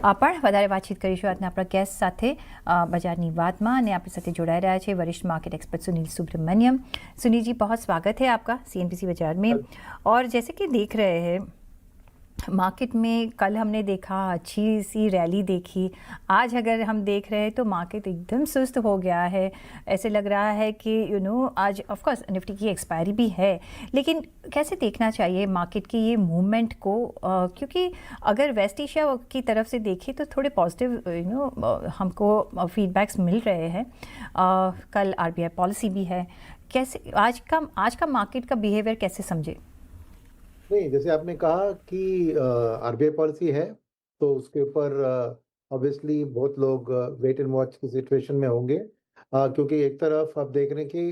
પણ વધારે વાતચીત કરીશું આજના આપણા ગેસ્ટ સાથે બજારની વાતમાં અને આપણી સાથે જોડાઈ રહ્યા છે वरिष्ठ मार्केट एक्सपर्ट सुनील सुब्रमण्यम। सुनील जी, बहुत स्वागत है आपका CNBC बाजार में। और जैसे कि देख रहे हैं मार्केट में, कल हमने देखा अच्छी सी रैली देखी, आज अगर हम देख रहे हैं तो मार्केट एकदम सुस्त हो गया है। ऐसे लग रहा है कि आज ऑफ कोर्स निफ्टी की एक्सपायरी भी है, लेकिन कैसे देखना चाहिए मार्केट की ये मूवमेंट को? क्योंकि अगर वेस्ट एशिया की तरफ से देखें तो थोड़े पॉजिटिव हमको फीडबैक्स मिल रहे हैं। कल RBI पॉलिसी भी है। कैसे आज का मार्केट का बिहेवियर कैसे समझे? नहीं, जैसे आपने कहा कि आरबीआई पॉलिसी है, तो उसके ऊपर ऑब्वियसली बहुत लोग वेट एंड वॉच की सिचुएशन में होंगे, क्योंकि एक तरफ आप देख रहे हैं कि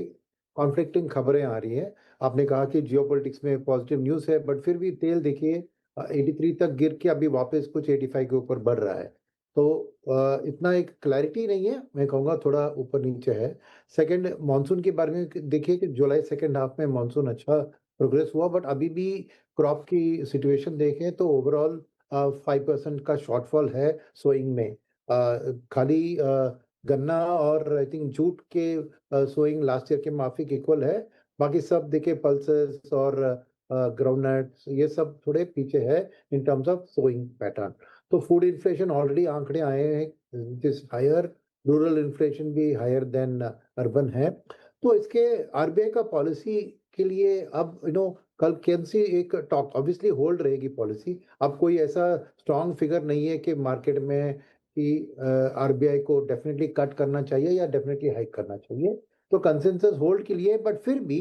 कॉन्फ्लिक्टिंग खबरें आ रही हैं। आपने कहा कि जियोपॉलिटिक्स में पॉजिटिव न्यूज़ है, बट फिर भी तेल देखिए 83 तक गिर के अभी वापस कुछ 85 के ऊपर बढ़ रहा है। तो इतना एक क्लैरिटी नहीं है, मैं कहूँगा थोड़ा ऊपर नीचे है। सेकंड, मानसून के बारे में देखिए कि जुलाई सेकंड हाफ में मानसून अच्छा प्रोग्रेस हुआ, बट अभी भी क्रॉप की सिचुएशन देखें तो ओवरऑल 5% का शॉर्टफॉल है सोइंग में। खाली गन्ना और आई थिंक जूट के सोइंग लास्ट ईयर के माफिक इक्वल है। बाकी सब देखिए पल्सेस और ग्राउंडनट्स ये सब थोड़े पीछे है in terms of sowing pattern. तो फूड इन्फ्लेशन ऑलरेडी आंकड़े आए हैं जिस हायर, रूरल इन्फ्लेशन भी हायर देन अर्बन है। तो इसके आरबीआई का पॉलिसी के लिए अब कल कैन सी एक टॉक ऑब्वियसली होल्ड रहेगी पॉलिसी। अब कोई ऐसा स्ट्रॉन्ग फिगर नहीं है कि मार्केट में कि आरबीआई को डेफिनेटली कट करना चाहिए या डेफिनेटली हाइक करना चाहिए। तो कंसेंसस होल्ड के लिए, बट फिर भी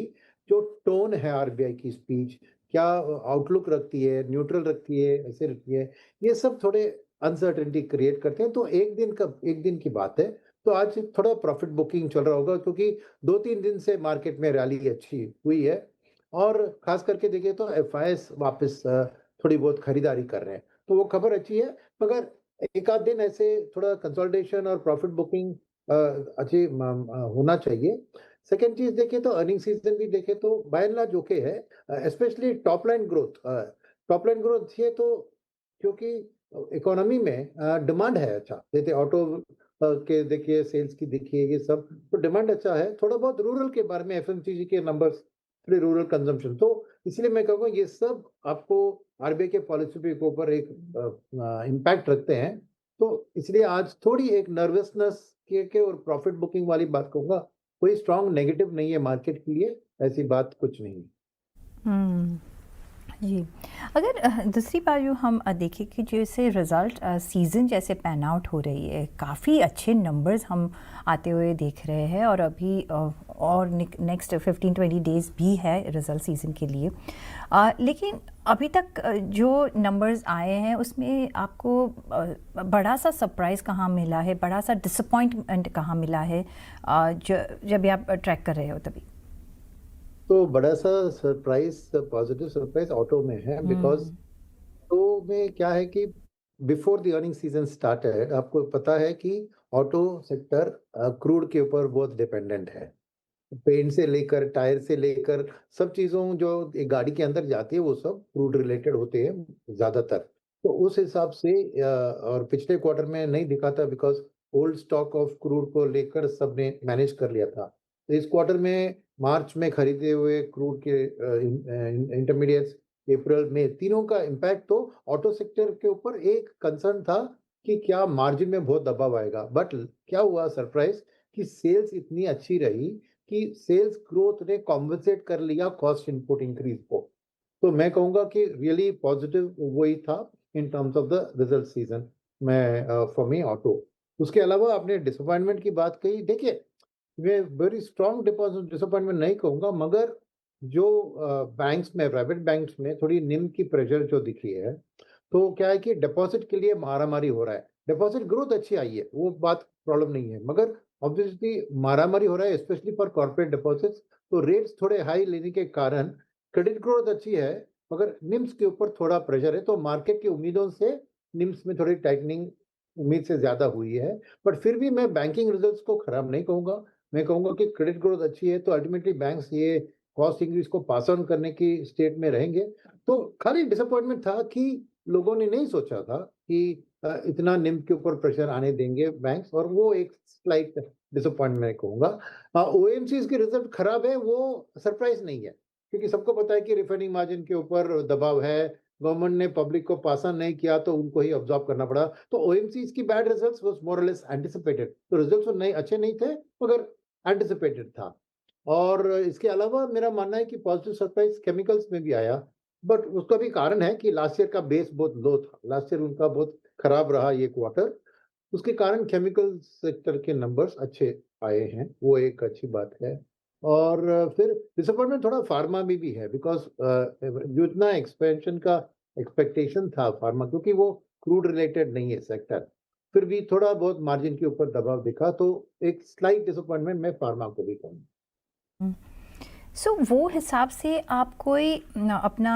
जो टोन है आरबीआई की स्पीच, क्या आउटलुक रखती है, न्यूट्रल रखती है, ऐसे रखती है, ये सब थोड़े अनसर्टेनिटी क्रिएट करते हैं। तो एक दिन की बात है। तो आज थोड़ा प्रॉफिट बुकिंग चल रहा होगा, क्योंकि 2-3 दिन से मार्केट में रैली अच्छी हुई है और खास करके देखें तो एफआईएस वापस थोड़ी बहुत खरीदारी कर रहे हैं, तो वो खबर अच्छी है। मगर एक आध दिन ऐसे थोड़ा कंसोलिडेशन और प्रॉफिट बुकिंग अच्छी होना चाहिए। सेकेंड चीज देखें तो अर्निंग सीजन भी देखें तो बाय एंड लार्ज ओके है, स्पेशली टॉप लाइन ग्रोथ ये तो, क्योंकि इकोनॉमी में डिमांड है अच्छा। जैसे ऑटो के देखिए, सेल्स की देखिए, ये सब तो डिमांड अच्छा है। थोड़ा बहुत रूरल के बारे में एफएमसीजी के नंबर्स, थोड़ी रूरल कंजम्पशन, तो इसलिए मैं कहूँगा ये सब आपको आरबीआई के पॉलिसी के ऊपर एक इम्पैक्ट रखते हैं। तो इसलिए आज थोड़ी एक नर्वसनेस के और प्रॉफिट बुकिंग वाली बात कहूँगा। कोई स्ट्रॉन्ग नेगेटिव नहीं है मार्केट के लिए, ऐसी बात कुछ नहीं है। हम्म, जी। अगर दूसरी बात जो हम देखें कि जैसे रिज़ल्ट सीज़न जैसे पैन आउट हो रही है, काफ़ी अच्छे नंबर्स हम आते हुए देख रहे हैं और अभी और नेक्स्ट 15-20 डेज़ भी है रिज़ल्ट सीज़न के लिए। लेकिन अभी तक जो नंबर्स आए हैं उसमें आपको बड़ा सा सरप्राइज़ कहाँ मिला है, बड़ा सा डिसअपॉइंटमेंट कहाँ मिला है, जब भी आप ट्रैक कर रहे हो तभी? तो बड़ा सा सरप्राइज, पॉजिटिव सरप्राइज ऑटो में है, बिकॉज तो में क्या है कि before the earning season started आपको पता है कि ऑटो सेक्टर क्रूड के ऊपर बहुत डिपेंडेंट है। पेंट से लेकर टायर से लेकर सब चीज़ों जो एक गाड़ी के अंदर जाती है वो सब क्रूड रिलेटेड होते हैं ज़्यादातर। तो उस हिसाब से और पिछले क्वार्टर में नहीं दिखा था, because old stock of crude को लेकर सबने मैनेज कर लिया था। तो इस क्वार्टर में मार्च में खरीदे हुए क्रूड के इंटरमीडिएट्स अप्रैल में तीनों का इम्पैक्ट तो ऑटो सेक्टर के ऊपर एक कंसर्न था कि क्या मार्जिन में बहुत दबाव आएगा। बट क्या हुआ सरप्राइज कि सेल्स इतनी अच्छी रही कि सेल्स ग्रोथ ने कॉम्पेंसेट कर लिया कॉस्ट इनपुट इंक्रीज को। तो मैं कहूंगा कि रियली पॉजिटिव वही था इन terms of the result season में फॉर मी ऑटो। उसके अलावा आपने डिसअपॉइंटमेंट की बात कही, देखिए मैं वेरी स्ट्रॉन्ग डिसअपॉइंटमेंट नहीं कहूंगा, मगर जो बैंक्स में, प्राइवेट बैंक्स में थोड़ी निम की प्रेशर जो दिख रही है, तो क्या है कि डिपॉजिट के लिए मारामारी हो रहा है। डिपॉजिट ग्रोथ अच्छी आई है, वो बात प्रॉब्लम नहीं है, मगर ऑब्वियसली मारामारी हो रहा है स्पेशली फॉर कॉर्पोरेट डिपॉजिट्स। तो रेट्स थोड़े हाई लेने के कारण क्रेडिट ग्रोथ अच्छी है, मगर निम्स के ऊपर थोड़ा प्रेशर है। तो मार्केट की उम्मीदों से निम्स में थोड़ी टाइटनिंग उम्मीद से ज्यादा हुई है। बट फिर भी मैं बैंकिंग रिजल्ट्स को खराब नहीं कहूंगा। मैं कहूंगा कि क्रेडिट ग्रोथ अच्छी है, तो अल्टीमेटली बैंक्स ये कॉस्ट इंक्रीज को पास ऑन करने की स्टेट में रहेंगे। तो खाली डिसअपॉइंटमेंट था कि लोगों ने नहीं सोचा था कि इतना निम के ऊपर प्रेशर आने देंगे बैंक्स, और वो एक स्लाइट डिसअपॉइंटमेंट मैं कहूँगा। ओएमसीज के रिजल्ट खराब है, वो सरप्राइज नहीं है, क्योंकि सबको पता है कि रिफाइनिंग मार्जिन के ऊपर दबाव है, गवर्नमेंट ने पब्लिक को पास ऑन नहीं किया तो उनको ही ऑब्जॉर्व करना पड़ा। तो ओएमसीज की बैड रिजल्ट्स वाज मोर और लेस एंटिसिपेटेड। तो रिजल्ट्स तो नहीं अच्छे नहीं थे, मगर एंटिसिपेटेड था। और इसके अलावा मेरा मानना है कि पॉजिटिव सरप्राइज केमिकल्स में भी आया, बट उसका भी कारण है कि लास्ट ईयर का बेस बहुत लो था। लास्ट ईयर उनका बहुत खराब रहा ये क्वार्टर, उसके कारण केमिकल सेक्टर के नंबर्स अच्छे आए हैं, वो एक अच्छी बात है। और फिर डिसअपॉइंटमेंट थोड़ा फार्मा में भी है, बिकॉज़ जो इतना एक्सपेंशन का एक्सपेक्टेशन था फार्मा, क्योंकि वो क्रूड रिलेटेड नहीं है सेक्टर, फिर भी थोड़ा बहुत मार्जिन के ऊपर दबाव दिखा, तो एक स्लाइट डिसअपॉइंटमेंट मैं फार्मा को भी कहूँगा। सो वो हिसाब से आप कोई अपना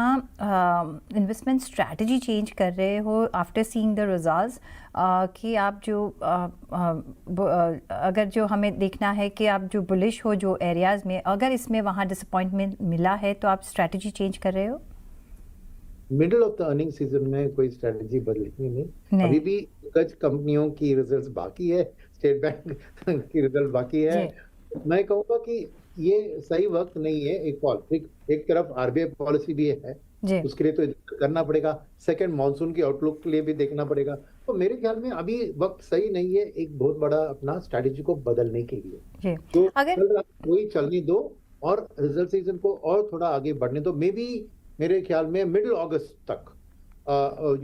इन्वेस्टमेंट स्ट्रैटेजी चेंज कर रहे हो आफ्टर सीइंग द रिजल्ट्स, कि आप जो अगर जो हमें देखना है कि आप जो बुलिश हो जो एरियाज़ में, अगर इसमें वहाँ डिसअपॉइंटमेंट मिला है तो आप स्ट्रैटेजी चेंज कर रहे हो? Middle of the earning season में कोई स्ट्रैटेजी बदलेगी नहीं। नहीं। अभी भी कुछ कंपनियों की रिजल्ट्स बाकी है, स्टेट बैंक की रिजल्ट बाकी है। जी। मैं कहूँगा कि ये सही वक्त नहीं है। एक तरफ आरबीआई पॉलिसी भी है, जी। उसके लिए तो करना पड़ेगा। सेकंड, मॉनसून की आउटलुक के लिए भी देखना पड़ेगा। तो मेरे ख्याल में अभी वक्त सही नहीं है एक बहुत बड़ा अपना स्ट्रैटेजी को बदलने के लिए। जी। जो अगर चल रहा है वही चलने दो, और रिजल्ट सीजन को और थोड़ा आगे बढ़ने दो। मे बी मेरे ख्याल में मिडिल अगस्त तक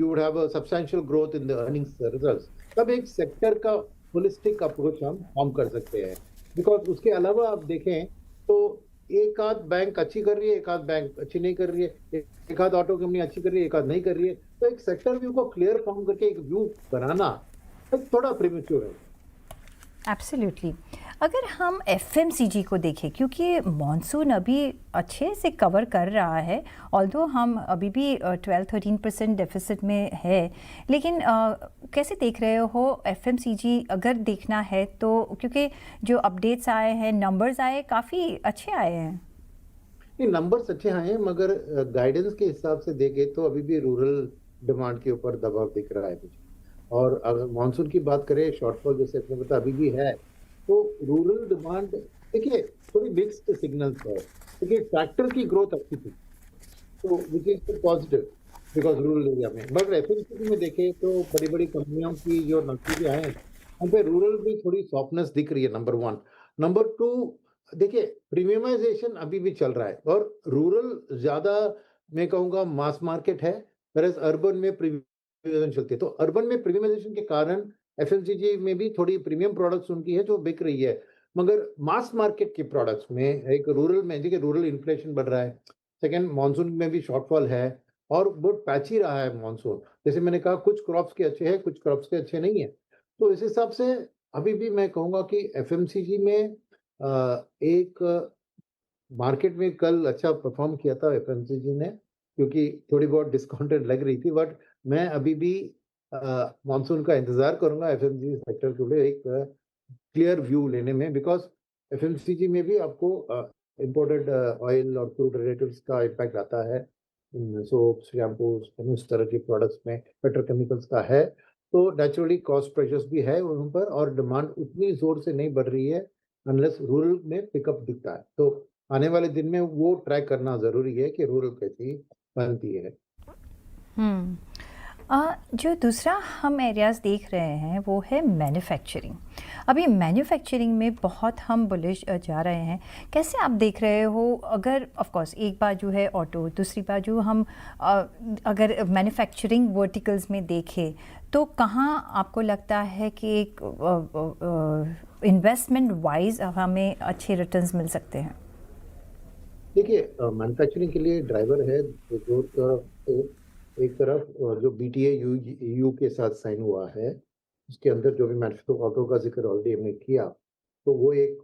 you would have a substantial growth in the earnings results. तब एक सेक्टर का होलिस्टिक अप्रोच हम फॉर्म कर सकते हैं। बिकॉज उसके अलावा आप देखें तो एक आध बैंक अच्छी कर रही है, एक आध बैंक अच्छी नहीं कर रही है, एक आध ऑटो कंपनी अच्छी कर रही है, एक आध नहीं कर रही है। तो एक सेक्टर व्यू को क्लियर फॉर्म करके एक व्यू बनाना थोड़ा प्रीमेच्योर है। एब्सोल्युटली। अगर हम एफएमसीजी को देखें, क्योंकि मॉनसून अभी अच्छे से कवर कर रहा है, ऑल्दो हम अभी भी 12-13% डेफिसिट में है, लेकिन कैसे देख रहे हो एफएमसीजी अगर देखना है तो? क्योंकि जो अपडेट्स आए हैं, नंबर्स आए, काफ़ी अच्छे आए हैं। नहीं, नंबर्स अच्छे आए हैं, मगर गाइडेंस के हिसाब से देखें तो अभी भी रूरल डिमांड के ऊपर दबाव दिख रहा है मुझे। और अगर मानसून की बात करें, शॉर्टफॉल जैसे आपने बताया अभी भी है, तो रूरल डिमांड देखिए थोड़ी मिक्स्ड सिग्नल्स है। देखिए ट्रैक्टर की ग्रोथ अच्छी थी, तो which is positive because rural area में। बट एफएमसीजी में देखें तो बड़ी बड़ी कंपनियों की जो नतीजे आए हैं, वहाँ पे रूरल भी थोड़ी सॉफ्टनेस दिख रही है, नंबर वन। नंबर टू, देखिए प्रीमियमाइजेशन अभी भी चल रहा है, और रूरल ज्यादा मैं कहूँगा मास मार्केट है, whereas अर्बन में प्रीमियमाइजेशन चलती है। तो अर्बन में प्रीमियमाइजेशन के कारण एफएमसीजी में भी थोड़ी प्रीमियम प्रोडक्ट्स उनकी है जो बिक रही है, मगर मास मार्केट के प्रोडक्ट्स में एक रूरल में, देखिए रूरल इन्फ्लेशन बढ़ रहा है, सेकंड मानसून में भी शॉर्टफॉल है, और बहुत पैची रहा है मानसून। जैसे मैंने कहा कुछ क्रॉप्स के अच्छे हैं, कुछ क्रॉप्स के अच्छे नहीं है। तो इस हिसाब से अभी भी मैं कहूँगा कि एफएमसीजी में एक मार्केट में कल अच्छा परफॉर्म किया था एफएमसीजी ने, क्योंकि थोड़ी बहुत डिस्काउंटेड लग रही थी। बट मैं अभी भी मानसून का इंतजार करूंगा एफएमसीजी सेक्टर के लिए एक क्लियर व्यू लेने में, बिकॉज एफएमसीजी में भी आपको इम्पोर्टेड ऑयल और क्रूड रिलेटिव्स का इम्पैक्ट आता है, इन सोप्स, शैम्पूस, उस तरह के प्रोडक्ट्स में पेट्रोकेमिकल्स का है। तो नेचुरली कॉस्ट प्रेशर्स भी है उन पर, और डिमांड उतनी जोर से नहीं बढ़ रही है अनलेस रूरल में पिकअप दिखता है। तो आने वाले दिन में वो ट्रैक करना ज़रूरी है कि रूरल कैसी बनती है। हम्म। जो दूसरा हम एरियाज़ देख रहे हैं वो है मैन्युफैक्चरिंग। अभी मैन्युफैक्चरिंग में बहुत हम बुलिश जा रहे हैं। कैसे आप देख रहे हो? अगर ऑफ कोर्स एक बाजू है ऑटो, दूसरी बाजू हम अगर मैन्युफैक्चरिंग वर्टिकल्स में देखें तो कहाँ आपको लगता है कि एक इन्वेस्टमेंट वाइज हमें अच्छे रिटर्न्स मिल सकते हैं? देखिए मैन्युफैक्चरिंग के लिए ड्राइवर है जो एक तरफ जो बीटीए यू के साथ साइन हुआ है, उसके अंदर जो भी मैन्युफैक्चरिंग ऑटो का जिक्र ऑलरेडी हमने किया, तो वो एक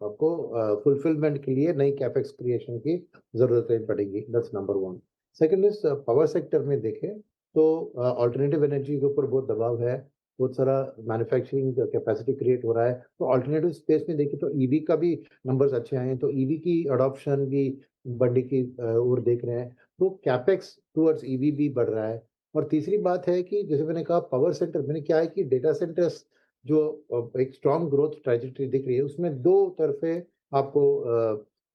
आपको फुलफिलमेंट के लिए नई कैपेक्स क्रिएशन की जरूरतें पड़ेगी। That's number one. Second is power sector में देखें तो अल्टरनेटिव एनर्जी के ऊपर बहुत दबाव है, बहुत सारा मैन्युफैक्चरिंग कैपेसिटी क्रिएट हो रहा है। तो अल्टरनेटिव स्पेस में देखें तो ईवी का भी नंबर्स अच्छे आए हैं, तो ईवी की अडॉप्शन भी बढ़ने की ओर देख रहे हैं। तो कैपेक्स टुवर्ड्स ईवी भी बढ़ रहा है। और तीसरी बात है कि जैसे मैंने कहा पावर सेंटर मैंने क्या है कि डेटा सेंटर्स जो एक स्ट्रॉन्ग ग्रोथ ट्रैजेक्टरी दिख रही है उसमें दो तरफे आपको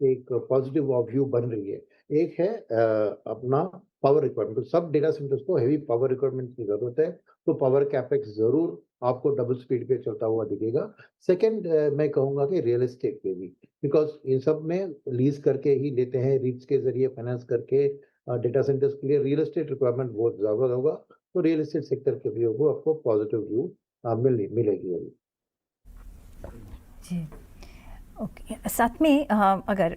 एक पॉजिटिव व्यू बन रही है। एक है अपना पावर रिक्वायरमेंट, तो सब डेटा सेंटर्स को हेवी पावर रिक्वायरमेंट की जरूरत है, तो पावर कैपेक्स जरूर आपको डबल स्पीड पे चलता हुआ दिखेगा। सेकंड मैं कहूंगा कि रियल एस्टेट पे भी, बिकॉज इन सब में लीज करके ही लेते हैं, रीट्स के जरिए फाइनेंस करके डेटा सेंटर्स के लिए रियल एस्टेट रिक्वायरमेंट बहुत ज़्यादा होगा, तो रियल एस्टेट सेक्टर के व्यू को आपको पॉजिटिव व्यू मिलेगी अभी। जी। ओके, साथ में अगर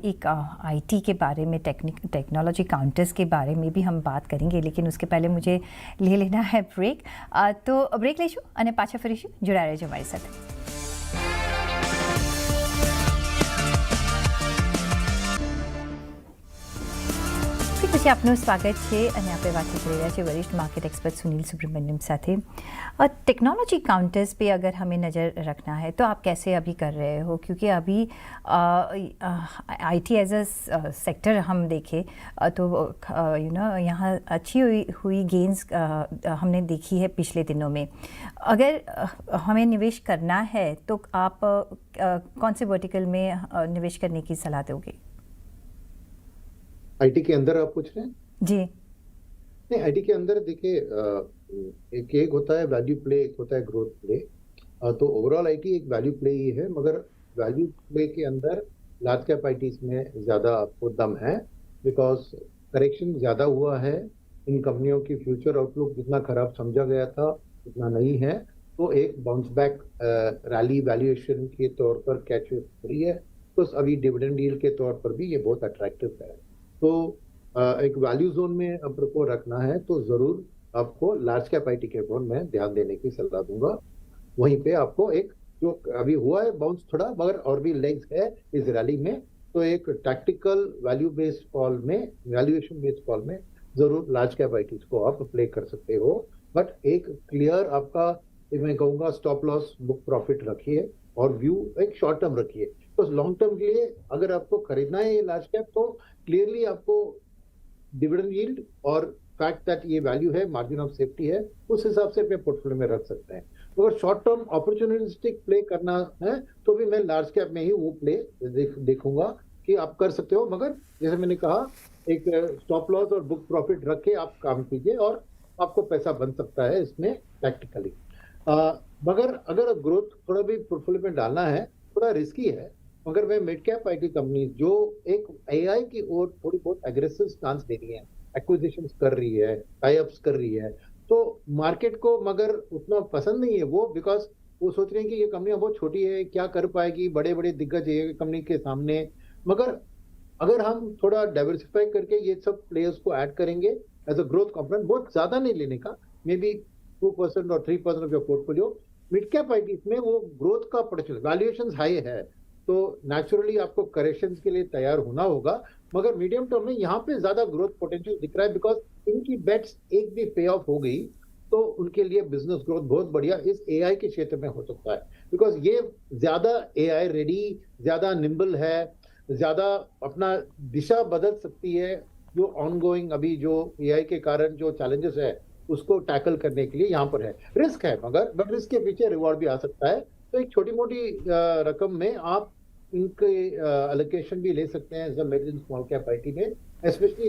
एक आईटी के बारे में, टेक्नोलॉजी काउंटर्स के बारे में भी हम बात करेंगे, लेकिन उसके पहले मुझे ले लेना है ब्रेक। तो ब्रेक लेशु અને પાછા ફરીશું, જોડાઈ રહેજો અમારી સાથે। પછી આપનું સ્વાગત છે અને આપણે વાત કરી રહ્યા છીએ वरिष्ठ मार्केट एक्सपर्ट सुनील सुब्रमण्यम साथे। टेक्नोलॉजी काउंटर्स पे अगर हमें नज़र रखना है तो आप कैसे अभी कर रहे हो, क्योंकि अभी आईटी एज अ सेक्टर हम देखें तो यहाँ अच्छी हुई गेंस हमने देखी है पिछले दिनों में। अगर हमें निवेश करना है तो आप कौन से वर्टिकल में निवेश करने की सलाह दोगे? आईटी के अंदर आप पूछ रहे हैं? जी। नहीं, आईटी के अंदर देखिए एक होता है वैल्यू प्ले, एक होता है ग्रोथ प्ले। तो ओवरऑल आईटी एक वैल्यू प्ले ही है, मगर वैल्यू प्ले के अंदर लार्ज कैप आईटीज में ज़्यादा आपको दम है, बिकॉज करेक्शन ज़्यादा हुआ है। इन कंपनियों की फ्यूचर आउटलुक जितना खराब समझा गया था उतना नहीं है, तो एक बाउंस बैक रैली वैल्यूएशन के तौर पर कैच हो रही है, तो अभी डिविडेंड यील्ड के तौर पर भी ये बहुत अट्रैक्टिव है। तो एक वैल्यू जोन में आपको रखना है तो जरूर आपको लार्ज कैप आईटी के फोन में ध्यान देने की सलाह दूंगा। वहीं पे आपको एक जो अभी हुआ है बाउंस थोड़ा, मगर और भी लेग्स है इस रैली में, तो एक टैक्टिकल वैल्यू बेस्ड कॉल में, वैल्यूएशन बेस्ड कॉल में जरूर लार्ज कैप आईटी को आप प्ले कर सकते हो। बट एक क्लियर आपका मैं कहूँगा स्टॉप लॉस बुक प्रॉफिट रखिए और व्यू एक शॉर्ट टर्म रखिए। तो लॉन्ग टर्म के लिए अगर आपको खरीदना है ये लार्ज कैप, तो क्लियरली आपको डिविडेंड यील्ड और फैक्ट दैट ये वैल्यू है, मार्जिन ऑफ सेफ्टी है, उस हिसाब से अपने पोर्टफोलियो में रख सकते हैं। अगर शॉर्ट टर्म अपॉर्चुनिस्टिक प्ले करना है तो भी मैं लार्ज कैप में ही वो प्ले देखूंगा कि आप कर सकते हो, मगर जैसे मैंने कहा एक स्टॉप लॉस और बुक प्रॉफिट रख के आप काम कीजिए और आपको पैसा बन सकता है इसमें टैक्टिकली। मगर अगर ग्रोथ थोड़ा भी पोर्टफोलियो में डालना है, थोड़ा रिस्की है, मगर वे मिड कैप आईटी कंपनी जो एक एआई की ओर थोड़ी बहुत एग्रेसिव स्टांस दे रही है, एक्विजिशंस कर रही है, टाई अप्स कर रही है, तो मार्केट को मगर उतना पसंद नहीं है वो, बिकॉज वो सोच रहे हैं कि ये कंपनियां बहुत छोटी है, क्या कर पाएगी बड़े बड़े दिग्गज एआई कंपनी के सामने। मगर अगर हम थोड़ा डाइवर्सिफाई करके ये सब प्लेयर्स को ऐड करेंगे एज अ ग्रोथ कंपोनेंट, बहुत ज्यादा नहीं लेने का, मे बी 2% और 3% of your portfolio mid cap IT में, वो ग्रोथ का पोटेंशियल, वैल्यूएशन हाई है, तो नेचुरली आपको करेक्शंस के लिए तैयार होना होगा। मगर मीडियम टर्म में यहाँ पे ज्यादा ग्रोथ पोटेंशियल दिख रहा है, बिकॉज इनकी बेट्स एक भी पे ऑफ हो गई तो उनके लिए बिजनेस ग्रोथ बहुत बढ़िया इस एआई के क्षेत्र में हो सकता है, बिकॉज ये ज्यादा एआई रेडी, ज्यादा निम्बल है, ज्यादा अपना दिशा बदल सकती है, जो ऑनगोइंग अभी जो एआई के कारण जो चैलेंजेस है उसको टैकल करने के लिए यहाँ पर है। रिस्क है, मगर बट रिस्क के पीछे रिवॉर्ड भी आ सकता है, तो एक छोटी मोटी रकम में आप इनके एलोकेशन भी ले सकते हैं as a mid and small cap IT में, स्पेशली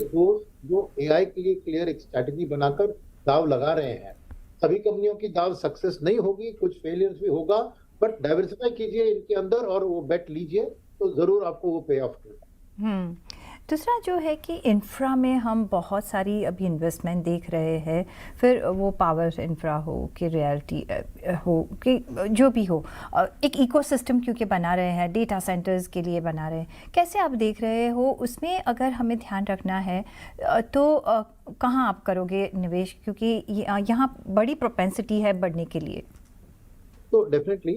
जो एआई के लिए क्लियर एक स्ट्रैटेजी बनाकर दाव लगा रहे हैं। सभी कंपनियों की दाव सक्सेस नहीं होगी, कुछ फेलियर्स भी होगा, बट डाइवर्सिफाई कीजिए इनके अंदर और वो बेट लीजिए तो जरूर आपको वो पे ऑफ होगा। दूसरा जो है कि इंफ्रा में हम बहुत सारी अभी इन्वेस्टमेंट देख रहे हैं, फिर वो पावर इंफ्रा हो कि रियलिटी हो कि जो भी हो, एक इकोसिस्टम क्योंकि बना रहे हैं, डेटा सेंटर्स के लिए बना रहे हैं, कैसे आप देख रहे हो उसमें अगर हमें ध्यान रखना है तो कहाँ आप करोगे निवेश, क्योंकि यहाँ बड़ी प्रोपेंसिटी है बढ़ने के लिए? तो डेफिनेटली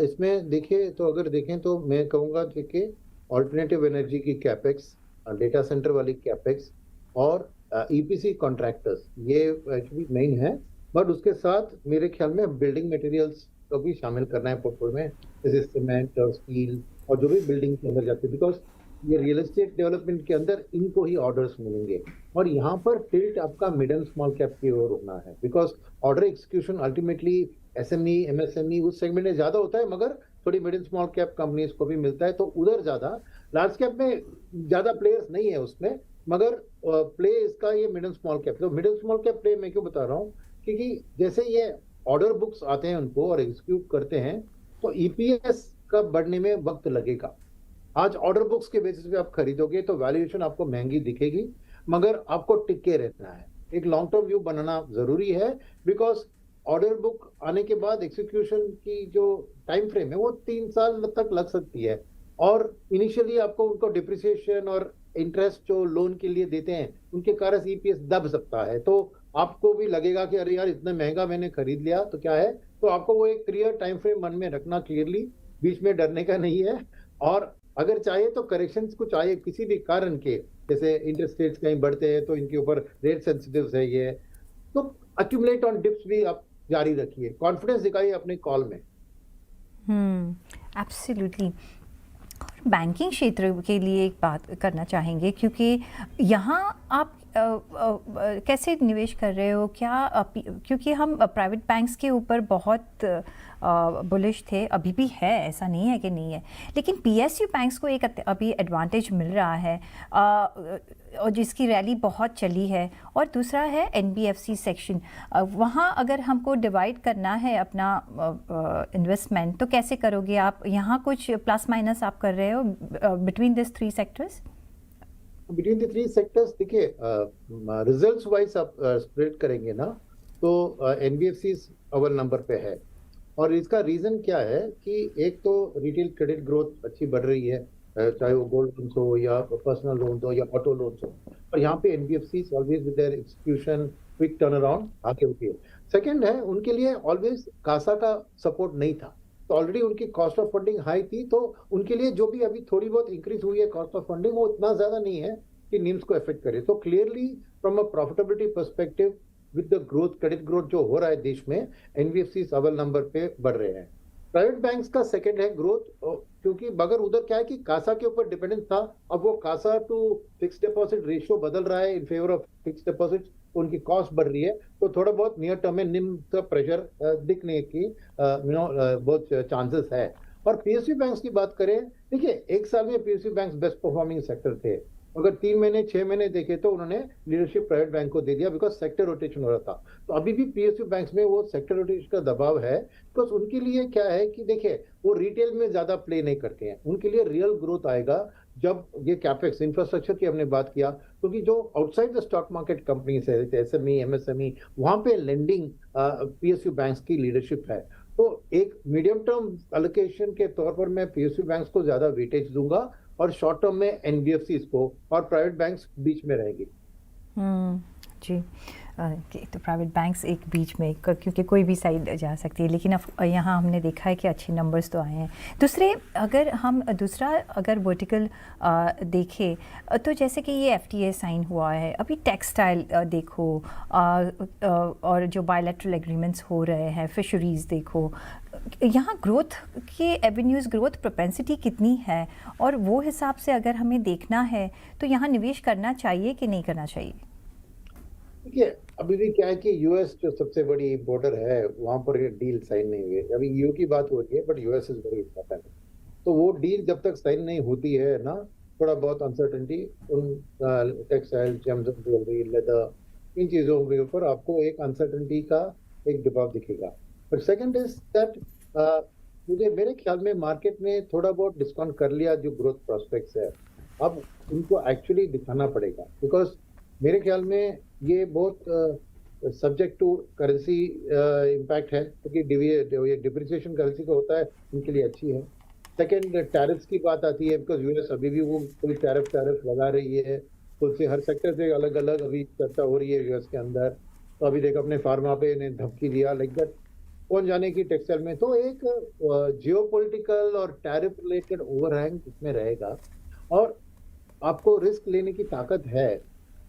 इसमें देखिए, तो अगर देखें तो मैं कहूँगा देखिए ऑल्टरनेटिव एनर्जी की कैपेक्स, डेटा सेंटर वाली कैपेक्स और ईपीसी कॉन्ट्रैक्टर्स, ये एक्चुअली मेन है, बट उसके साथ मेरे ख्याल में बिल्डिंग मटेरियल्स को भी शामिल करना है पोर्टफोलियो में, जैसे सीमेंट और स्टील और जो भी बिल्डिंग के अंदर जाते हैं, बिकॉज ये रियल एस्टेट डेवलपमेंट के अंदर इनको ही ऑर्डर्स मिलेंगे। और यहाँ पर टिल्ट आपका मिड एंड स्मॉल कैप की ओर होना है, because order execution ultimately SME MSME उस सेगमेंट में ज्यादा होता है, मगर थोड़ी mid and small cap companies को भी मिलता है, तो उधर ज्यादा। लार्ज कैप में ज्यादा प्लेयर्स नहीं है उसमें, मगर प्ले इसका ये मिड एंड स्मॉल कैप। तो mid and small cap play मैं क्यों बता रहा हूँ, क्योंकि जैसे ये ऑर्डर बुक्स आते हैं उनको और एग्जीक्यूट करते हैं, तो ईपीएस का बढ़ने में वक्त लगेगा। आज ऑर्डर बुक्स के बेसिस पे आप खरीदोगे तो वैल्यूएशन आपको महंगी दिखेगी, मगर आपको टिके रहना है, एक लॉन्ग टर्म व्यू बनाना जरूरी है, बिकॉज ऑर्डर बुक आने के बाद एग्जीक्यूशन की जो टाइम फ्रेम है वो 3 साल तक लग सकती है, और इनिशियली आपको उनको डिप्रिसिएशन और इंटरेस्ट जो लोन के लिए देते हैं उनके कारण ईपीएस दब सकता है। तो आपको भी लगेगा कि अरे यार इतना महंगा मैंने खरीद लिया तो क्या है, तो आपको वो एक क्लियर टाइम फ्रेम मन में रखना, क्लियरली, बीच में डरने का नहीं है। और अगर चाहे तो करेक्शंस कुछ आए किसी भी कारण के, जैसे इंटरेस्ट रेट्स कहीं बढ़ते हैं तो इनके ऊपर रेट सेंसिटिव है ये, तो अक्यूमुलेट ऑन डिप्स भी आप जारी रखिए, कॉन्फिडेंस दिखाइए अपने कॉल में। एब्सोल्युटली। बैंकिंग क्षेत्र के लिए एक बात करना चाहेंगे, क्योंकि यहाँ आप कैसे निवेश कर रहे हो क्या? क्योंकि हम प्राइवेट बैंक्स के ऊपर बहुत बुलिश थे, अभी भी है, ऐसा नहीं है कि नहीं है, लेकिन पीएसयू बैंक्स को एक अभी एडवांटेज मिल रहा है और जिसकी रैली बहुत चली है। और दूसरा है एनबीएफसी सेक्शन, वहाँ अगर हमको डिवाइड करना है अपना इन्वेस्टमेंट तो कैसे करोगे आप? यहाँ कुछ प्लस माइनस आप कर रहे हो between this 3 sectors? Between the 3 sectors देखिए, रिजल्ट्स वाइज आप स्प्रेड करेंगे ना, तो एनबीएफसी अव्वल नंबर पे है। और इसका रीजन क्या है कि एक तो रिटेल क्रेडिट ग्रोथ अच्छी बढ़ रही है, चाहे वो गोल्ड लोन्स हो या पर्सनल लोन्स हो या ऑटो लोन्स हो, और यहाँ पे NBFC always with their execution quick turn around आगे होती है। सेकंड है, उनके लिए ऑलवेज कासा का सपोर्ट नहीं था, तो ऑलरेडी उनकी कॉस्ट ऑफ फंडिंग हाई थी, तो उनके लिए जो भी अभी थोड़ी बहुत इंक्रीज हुई है कॉस्ट ऑफ फंडिंग, वो इतना ज्यादा नहीं है कि निम्स को इफेक्ट करे। तो clearly from a profitability perspective with the growth, credit growth जो हो रहा है देश में, एनबीएफसी अव्वल नंबर पे बढ़ रहे हैं। प्राइवेट बैंक्स का सेकंड है ग्रोथ, क्योंकि मगर उधर क्या है कि कासा के ऊपर डिपेंडेंस था, अब वो CASA to fix deposit ratio बदल रहा है in favour of fix deposit, उनकी कॉस्ट बढ़ रही है, तो थोड़ा बहुत नियर टर्म में निम्न का प्रेशर दिखने की बहुत चांसेस है। और पीएसयू बैंक्स की बात करें, देखिए एक साल में PSU banks best performing sector थे, अगर 3 महीने 6 महीने देखे तो उन्होंने लीडरशिप प्राइवेट बैंक को दे दिया, बिकॉज सेक्टर रोटेशन हो रहा था। तो अभी भी पीएसयू बैंक्स में वो सेक्टर रोटेशन का दबाव है, बिकॉज उनके लिए क्या है कि देखिए वो रिटेल में ज्यादा प्ले नहीं करते हैं, उनके लिए रियल ग्रोथ आएगा जब ये कैपेक्स इंफ्रास्ट्रक्चर की हमने बात किया, क्योंकि जो outside the stock market companies है जैसे एसएमई एमएसएमई, वहां पे लेंडिंग पीएसयू बैंक्स की लीडरशिप है। तो एक मीडियम टर्म एलोकेशन के तौर पर मैं पीएसयू बैंक्स को ज्यादा वेटेज दूंगा, और शॉर्ट टर्म में एनबीएफसी को, और प्राइवेट बैंक्स बीच में रहेगी। जी, तो प्राइवेट बैंक्स एक बीच में, क्योंकि कोई भी साइड जा सकती है, लेकिन अब यहाँ हमने देखा है कि अच्छे नंबर्स तो आए हैं। दूसरा अगर वर्टिकल देखें तो जैसे कि ये एफटीए साइन हुआ है, अभी टेक्सटाइल देखो, और जो बायलैटरल एग्रीमेंट्स हो रहे हैं, फिशरीज़ देखो, यहाँ ग्रोथ के एवेन्यूज़, ग्रोथ प्रोपेंसिटी कितनी है, और वो हिसाब से अगर हमें देखना है तो यहाँ निवेश करना चाहिए कि नहीं करना चाहिए? देखिए अभी भी क्या है कि यूएस जो सबसे बड़ी बॉर्डर है वहां पर ये डील साइन नहीं हुई है, अभी यूए की बात हो रही है, but US is very important. तो वो डील जब तक साइन नहीं होती है ना, थोड़ा बहुत अनसर्टेनिटी उन textile, gems and jewellery, leather, इन चीजों के ऊपर आपको एक अनसर्टेनिटी का एक दबाव दिखेगा। बट सेकंड इज दैट मुझे मेरे ख्याल में मार्केट ने थोड़ा बहुत डिस्काउंट कर लिया जो ग्रोथ प्रोस्पेक्ट्स है, अब उनको एक्चुअली दिखाना पड़ेगा, बिकॉज मेरे ख्याल में ये बहुत सब्जेक्ट टू करेंसी इम्पैक्ट है, क्योंकि डिप्रिसिएशन करेंसी का होता है, उनके लिए अच्छी है। सेकंड, टैरिफ्स की बात आती है, बिकॉज यूएस अभी भी वो कोई टैरिफ लगा रही है, तो उससे हर सेक्टर से अलग अलग अभी चर्चा हो रही है यूएस के अंदर। तो अभी देख अपने फार्मा पे इन्हें धमकी दिया, लाइक दैट, कौन जाने की टेक्सटाइल में, तो एक जियोपॉलिटिकल और टैरिफ रिलेटेड ओवरहैंग इसमें रहेगा, और आपको रिस्क लेने की ताकत है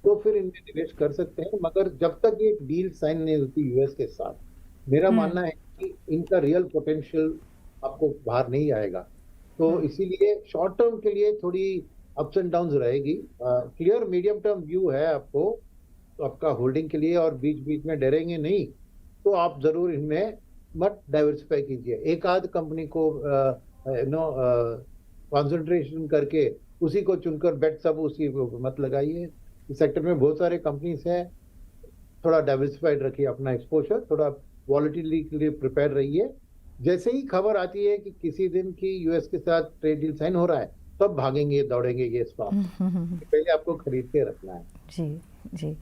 तो फिर इनमें निवेश कर सकते हैं, मगर जब तक ये डील साइन नहीं होती यूएस के साथ, मेरा मानना है कि इनका रियल पोटेंशियल आपको बाहर नहीं आएगा। तो इसीलिए शॉर्ट टर्म के लिए थोड़ी अप्स एंड डाउन्स रहेगी, क्लियर मीडियम टर्म व्यू है आपको आपका होल्डिंग के लिए और बीच-बीच में डरेंगे नहीं, तो आप ज़रूर इनमें मत डाइवर्सिफ़ाई कीजिए। एक आध कंपनी को कंसंट्रेशन करके उसी को चुनकर बेट सब उसी पे मत लगाइए। इस सेक्टर में बहुत सारे कंपनीज़ हैं, थोड़ा डाइवर्सिफ़ाइड रखिए अपना एक्सपोज़र, थोड़ा वॉलेटिलिटी के लिए प्रिपेयर रहिए। जैसे ही खबर आती है कि किसी दिन की यूएस के साथ ट्रेड डील साइन हो रहा है, तब भागेंगे, दौड़ेंगे ये स्टॉक्स। पहले आपको खरीद के रखना है। जी, जी।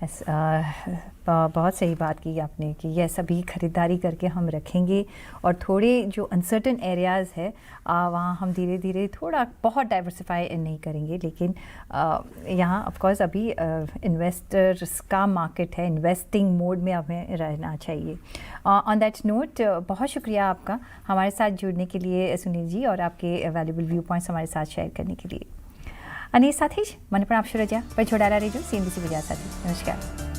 बहुत सही बात की आपने कि यह सभी ख़रीदारी करके हम रखेंगे और थोड़े जो अनसर्टन एरियाज़ है वहाँ हम धीरे धीरे थोड़ा बहुत डाइवर्सिफाई नहीं करेंगे, लेकिन यहाँ ऑफ कोर्स अभी इन्वेस्टर्स का मार्केट है, इन्वेस्टिंग मोड में हमें रहना चाहिए। ऑन दैट नोट बहुत शुक्रिया आपका हमारे साथ जुड़ने के लिए सुनील जी, और आपके वैल्यूबल व्यू पॉइंट्स हमारे साथ शेयर करने के लिए. અને સાથે જ મને પણ આપશો રજા. પછી જોડાયેલા રહેજો CNBC ગુજરાત સાથે. નમસ્કાર.